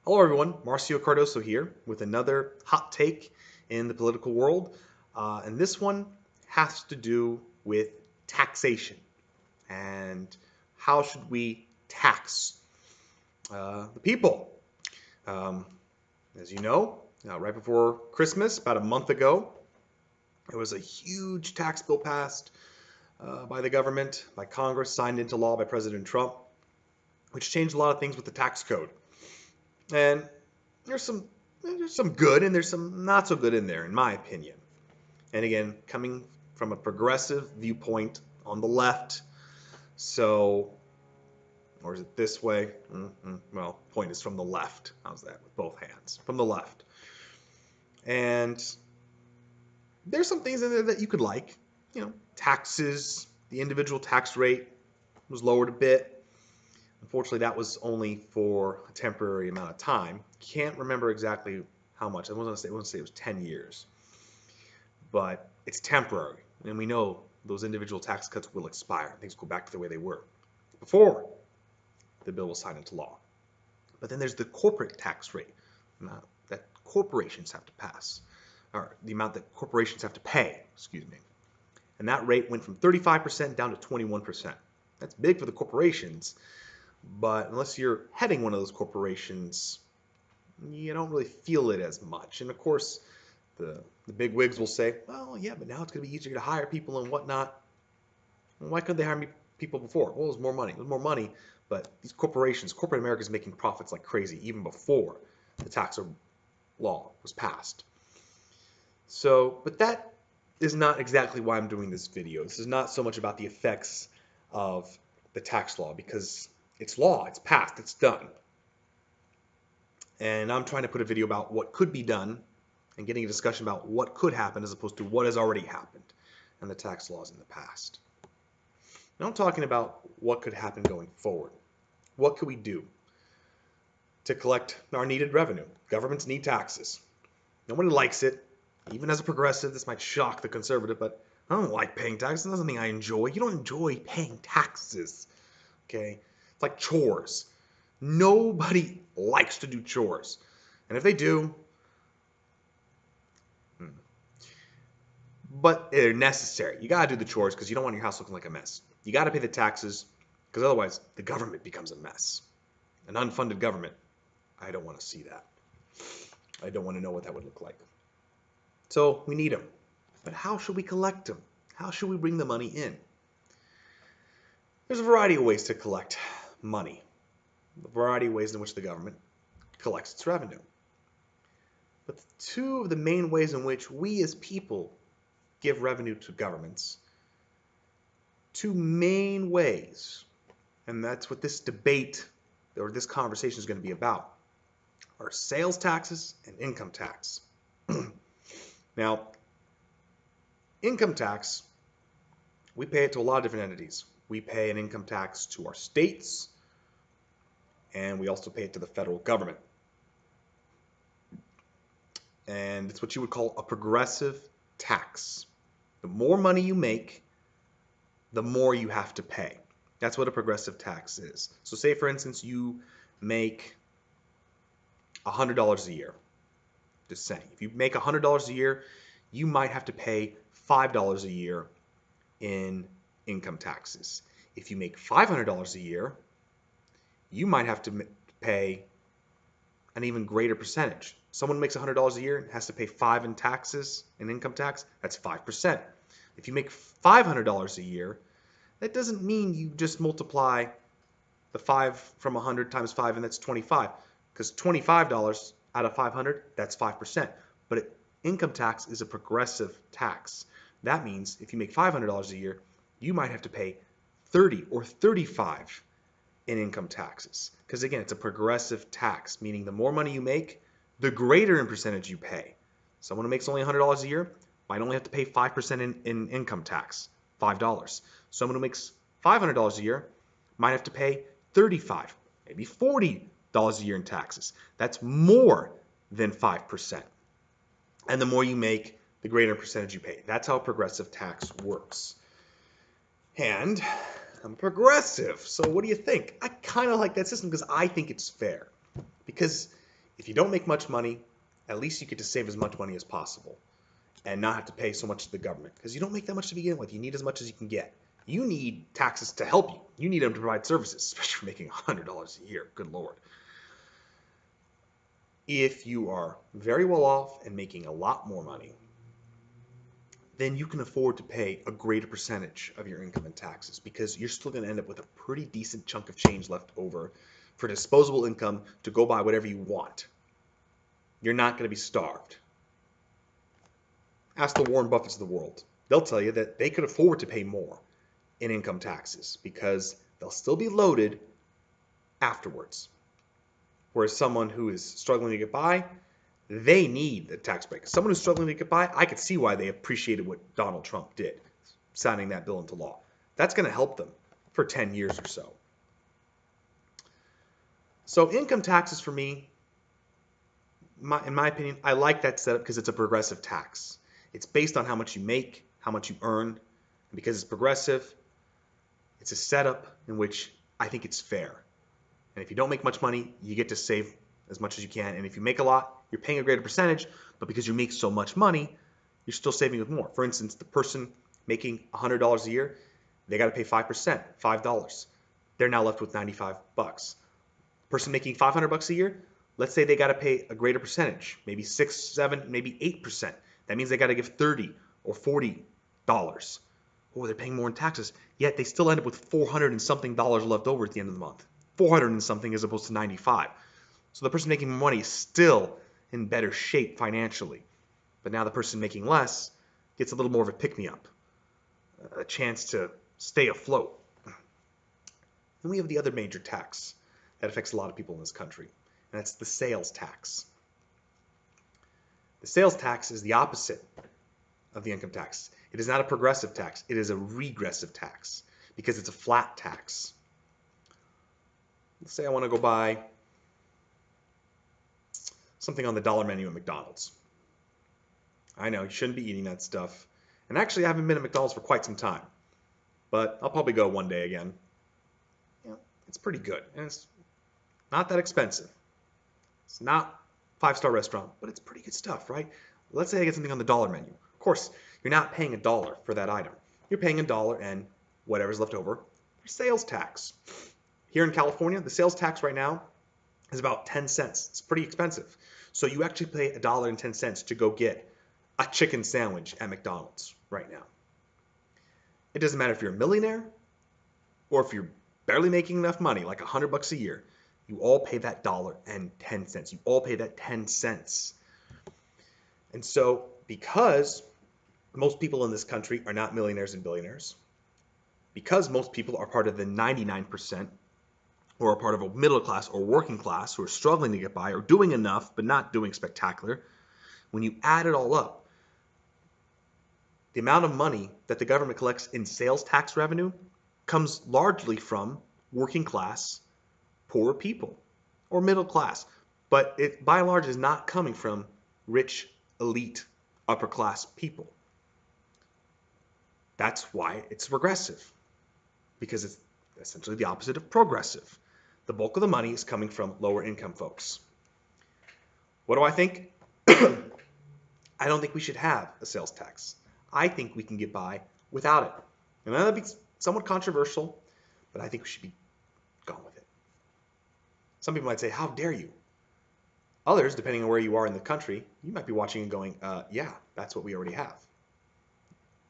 Hello everyone, Marcio Cardoso here with another hot take in the political world. And this one has to do with taxation and how should we tax the people. Um, as you know, right before Christmas, about a month ago, there was a huge tax bill passed by the government, by Congress, signed into law by President Trump, which changed a lot of things with the tax code. And there's some there's some good and there's some not so good in there, in my opinion. And again, coming from a progressive viewpoint on the left, so or is it this way? Well, point is from the left. How's that with both hands? From the left. And there's some things in there that you could like. Taxes, the individual tax rate was lowered a bit. Unfortunately, that was only for a temporary amount of time. Can't remember exactly how much. I want to say it was 10 years. But it's temporary. And we know those individual tax cuts will expire. Things go back to the way they were before the bill was signed into law. But then there's the corporate tax rate that corporations have to pass, or the amount that corporations have to pay, excuse me. And that rate went from 35% down to 21%. That's big for the corporations, but unless you're heading one of those corporations, you don't really feel it as much. And of course, the big wigs will say, well, yeah, but now it's going to be easier to hire people and whatnot. Well, why couldn't they hire people before? Well, it was more money. It was more money, but these corporations, corporate America is making profits like crazy even before the tax law was passed. So, but that is not exactly why I'm doing this video. This is not so much about the effects of the tax law because it's law, it's passed, it's done. And I'm trying to put a video about what could be done and getting a discussion about what could happen as opposed to what has already happened and the tax laws in the past. Now I'm talking about what could happen going forward. What could we do to collect our needed revenue? Governments need taxes. Nobody likes it. Even as a progressive, this might shock the conservative, but I don't like paying taxes. It's not something I enjoy. You don't enjoy paying taxes, okay? It's like chores. Nobody likes to do chores. And if they do, but they're necessary. You got to do the chores because you don't want your house looking like a mess. You got to pay the taxes because otherwise the government becomes a mess. An unfunded government, I don't want to see that. I don't want to know what that would look like. So we need them. But how should we collect them? How should we bring the money in? There's a variety of ways to collect money. A variety of ways in which the government collects its revenue. But two of the main ways in which we as people give revenue to governments, two main ways, and that's what this debate or this conversation is going to be about, are sales taxes and income tax. Now, income tax, we pay it to a lot of different entities. We pay an income tax to our states, and we also pay it to the federal government. And it's what you would call a progressive tax. The more money you make, the more you have to pay. That's what a progressive tax is. So say, for instance, you make $100 a year. Just saying. If you make $100 a year, you might have to pay $5 a year in income taxes. If you make $500 a year, you might have to pay an even greater percentage. Someone who makes $100 a year and has to pay $5 in taxes, in income tax, that's 5%. If you make $500 a year, that doesn't mean you just multiply the 5 from 100 times 5 and that's 25, because $25 out of 500, that's 5%. But income tax is a progressive tax. That means if you make $500 a year, you might have to pay 30 or 35 in income taxes. Because again, it's a progressive tax, meaning the more money you make, the greater in percentage you pay. Someone who makes only $100 a year might only have to pay 5% in income tax, $5. Someone who makes $500 a year might have to pay $35, maybe $40 a year in taxes. That's more than 5%. And the more you make, the greater percentage you pay. That's how progressive tax works. And I'm progressive, so what do you think? I kind of like that system because I think it's fair. Because If you don't make much money, at least you get to save as much money as possible and not have to pay so much to the government, because you don't make that much to begin with. You need as much as you can get. You need taxes to help you. You need them to provide services, especially for making $100 a year. Good Lord. If you are very well off and making a lot more money, then you can afford to pay a greater percentage of your income in taxes, because you're still going to end up with a pretty decent chunk of change left over for disposable income to go buy whatever you want. You're not going to be starved. Ask the Warren Buffetts of the world. They'll tell you that they could afford to pay more in income taxes because they'll still be loaded afterwards. Whereas someone who is struggling to get by, they need a tax break. Someone who's struggling to get by, I could see why they appreciated what Donald Trump did, signing that bill into law. That's going to help them for 10 years or so. So income taxes for me, in my opinion, I like that setup because it's a progressive tax. It's based on how much you make, how much you earn, and because it's progressive, it's a setup in which I think it's fair. And if you don't make much money, you get to save as much as you can. And if you make a lot, you're paying a greater percentage, but because you make so much money, you're still saving with more. For instance, the person making $100 a year, they got to pay 5%, $5. They're now left with $95. Person making $500 a year, let's say they got to pay a greater percentage, maybe 6, 7, maybe 8%. That means they got to give $30 or $40. Oh, they're paying more in taxes. Yet they still end up with $400 and something left over at the end of the month. 400 and something as opposed to 95. So the person making more money is still in better shape financially. But now the person making less gets a little more of a pick-me-up, a chance to stay afloat. Then we have the other major tax that affects a lot of people in this country, and that's the sales tax. The sales tax is the opposite of the income tax. It is not a progressive tax. It is a regressive tax because it's a flat tax. Let's say I want to go buy something on the dollar menu at McDonald's. I know you shouldn't be eating that stuff. And actually, I haven't been at McDonald's for quite some time. But I'll probably go one day again. Yeah, it's pretty good. And it's not that expensive. It's not a 5-star restaurant, but it's pretty good stuff, right? Let's say I get something on the dollar menu. Of course, you're not paying $1 for that item. You're paying $1 and whatever's left over for sales tax. Here in California, the sales tax right now is about 10 cents. It's pretty expensive. So you actually pay $1.10 to go get a chicken sandwich at McDonald's right now. It doesn't matter if you're a millionaire or if you're barely making enough money, like $100 a year. You all pay that $1.10. You all pay that 10 cents. And so because most people in this country are not millionaires and billionaires, because most people are part of the 99%, or are part of a middle class or working class who are struggling to get by or doing enough but not doing spectacular, when you add it all up, the amount of money that the government collects in sales tax revenue comes largely from working class, poor people, or middle class. But it, by and large, is not coming from rich, elite, upper class people. That's why it's regressive, because it's essentially the opposite of progressive. The bulk of the money is coming from lower income folks. What do I think? I don't think we should have a sales tax. I think we can get by without it. And that would be somewhat controversial, but I think we should be gone with it. Some people might say, how dare you? Others, depending on where you are in the country, you might be watching and going, yeah, that's what we already have.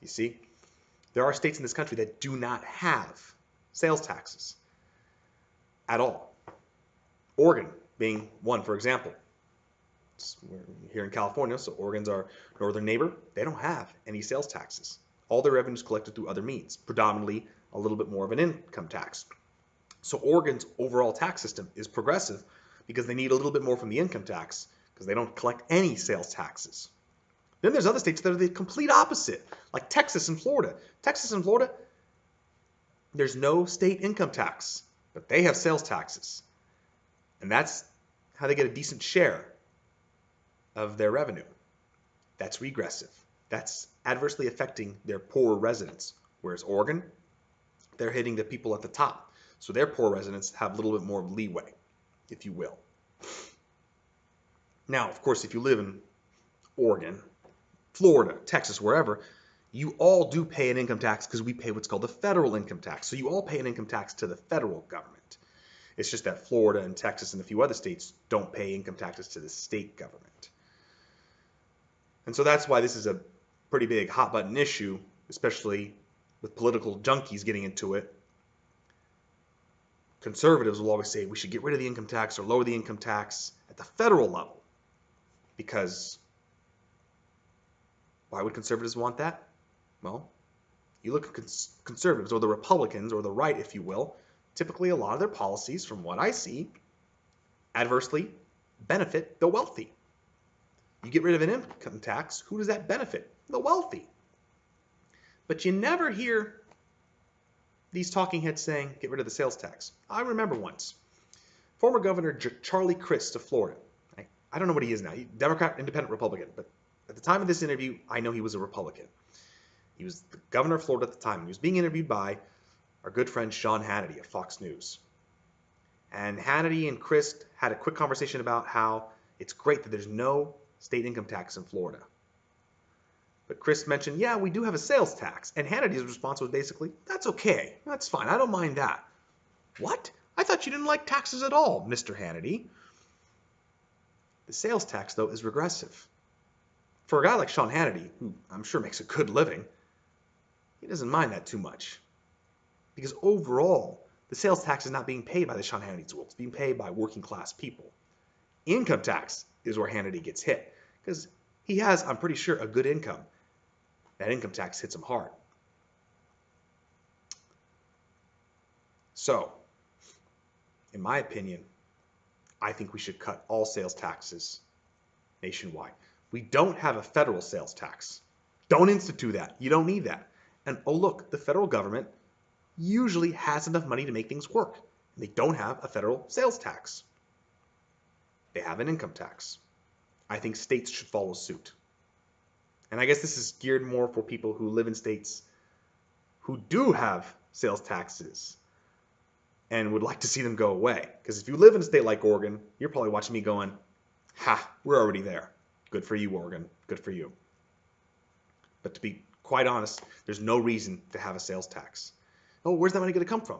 You see, there are states in this country that do not have sales taxes at all. Oregon being one, for example. We're here in California, so Oregon's our northern neighbor. They don't have any sales taxes. All their revenue is collected through other means, predominantly a little bit more of an income tax. So Oregon's overall tax system is progressive because they need a little bit more from the income tax because they don't collect any sales taxes. Then there's other states that are the complete opposite, like Texas and Florida. Texas and Florida, there's no state income tax, but they have sales taxes. And that's how they get a decent share of their revenue. That's regressive. That's adversely affecting their poorer residents. Whereas Oregon, they're hitting the people at the top. So their poor residents have a little bit more leeway, if you will. Now, of course, if you live in Oregon, Florida, Texas, wherever, you all do pay an income tax because we pay what's called the federal income tax. So you all pay an income tax to the federal government. It's just that Florida and Texas and a few other states don't pay income taxes to the state government. And so that's why this is a pretty big hot button issue, especially with political junkies getting into it. Conservatives will always say we should get rid of the income tax or lower the income tax at the federal level. Because why would conservatives want that? Well, you look at conservatives, or the Republicans, or the right, if you will, typically a lot of their policies, from what I see, adversely benefit the wealthy. You get rid of an income tax, who does that benefit? The wealthy. But you never hear these talking heads saying, get rid of the sales tax. I remember once, former Governor Charlie Crist of Florida. I don't know what he is now, Democrat, Independent, Republican, but at the time of this interview, I know he was a Republican. He was the governor of Florida at the time. He was being interviewed by our good friend Sean Hannity of Fox News. And Hannity and Crist had a quick conversation about how it's great that there's no state income tax in Florida. But Crist mentioned, yeah, we do have a sales tax. And Hannity's response was basically, that's okay. That's fine. I don't mind that. What? I thought you didn't like taxes at all, Mr. Hannity. The sales tax, though, is regressive. For a guy like Sean Hannity, who I'm sure makes a good living, he doesn't mind that too much. Because overall, the sales tax is not being paid by the Sean Hannity's world. It's being paid by working class people. Income tax is where Hannity gets hit. Because he has, I'm pretty sure, a good income. That income tax hits him hard. So, in my opinion, I think we should cut all sales taxes nationwide. We don't have a federal sales tax. Don't institute that. You don't need that. And oh look, the federal government usually has enough money to make things work. They don't have a federal sales tax. They have an income tax. I think states should follow suit. And I guess this is geared more for people who live in states who do have sales taxes and would like to see them go away. Because if you live in a state like Oregon, you're probably watching me going, ha, we're already there. Good for you, Oregon. Good for you. But to be quite honest, there's no reason to have a sales tax. Oh, where's that money going to come from?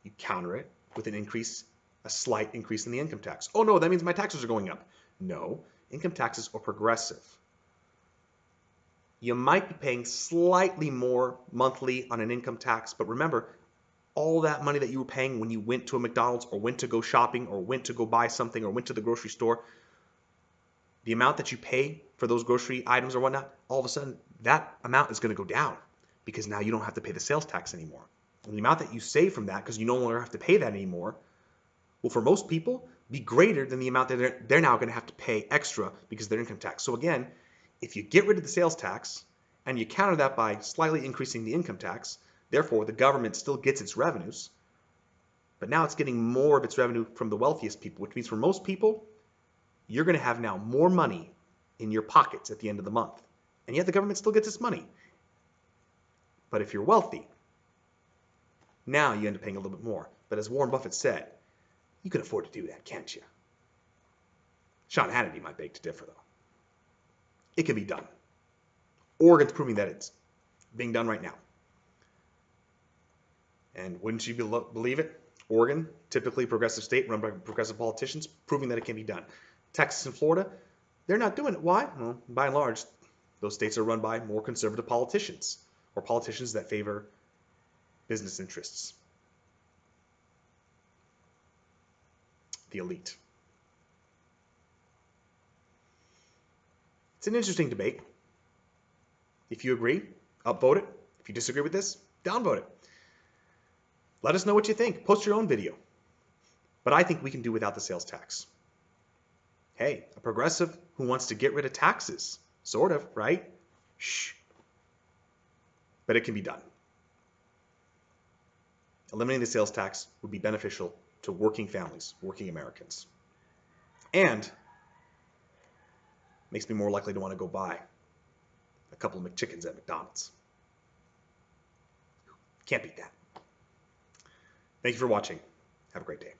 You counter it with an increase, a slight increase in the income tax. Oh no, that means my taxes are going up. No, income taxes are progressive. You might be paying slightly more monthly on an income tax, but remember, all that money that you were paying when you went to a McDonald's or went to go shopping or went to go buy something or went to the grocery store, the amount that you pay for those grocery items or whatnot, all of a sudden that amount is going to go down because now you don't have to pay the sales tax anymore. And the amount that you save from that, because you no longer have to pay that anymore, will for most people be greater than the amount that they're now going to have to pay extra because of their income tax. So again, if you get rid of the sales tax and you counter that by slightly increasing the income tax, therefore the government still gets its revenues, but now it's getting more of its revenue from the wealthiest people, which means for most people, you're going to have now more money in your pockets at the end of the month. And yet the government still gets its money. But if you're wealthy, now you end up paying a little bit more. But as Warren Buffett said, you can afford to do that, can't you? Sean Hannity might beg to differ, though. It can be done. Oregon's proving that it's being done right now. And wouldn't you believe it? Oregon, typically a progressive state run by progressive politicians, proving that it can be done. Texas and Florida, they're not doing it. Why? Well, by and large, those states are run by more conservative politicians or politicians that favor business interests. The elite. It's an interesting debate. If you agree, upvote it. If you disagree with this, downvote it. Let us know what you think. Post your own video. But I think we can do without the sales tax. Hey, a progressive who wants to get rid of taxes. Sort of, right? Shh. But it can be done. Eliminating the sales tax would be beneficial to working families, working Americans. And makes me more likely to want to go buy a couple of McChickens at McDonald's. Can't beat that. Thank you for watching. Have a great day.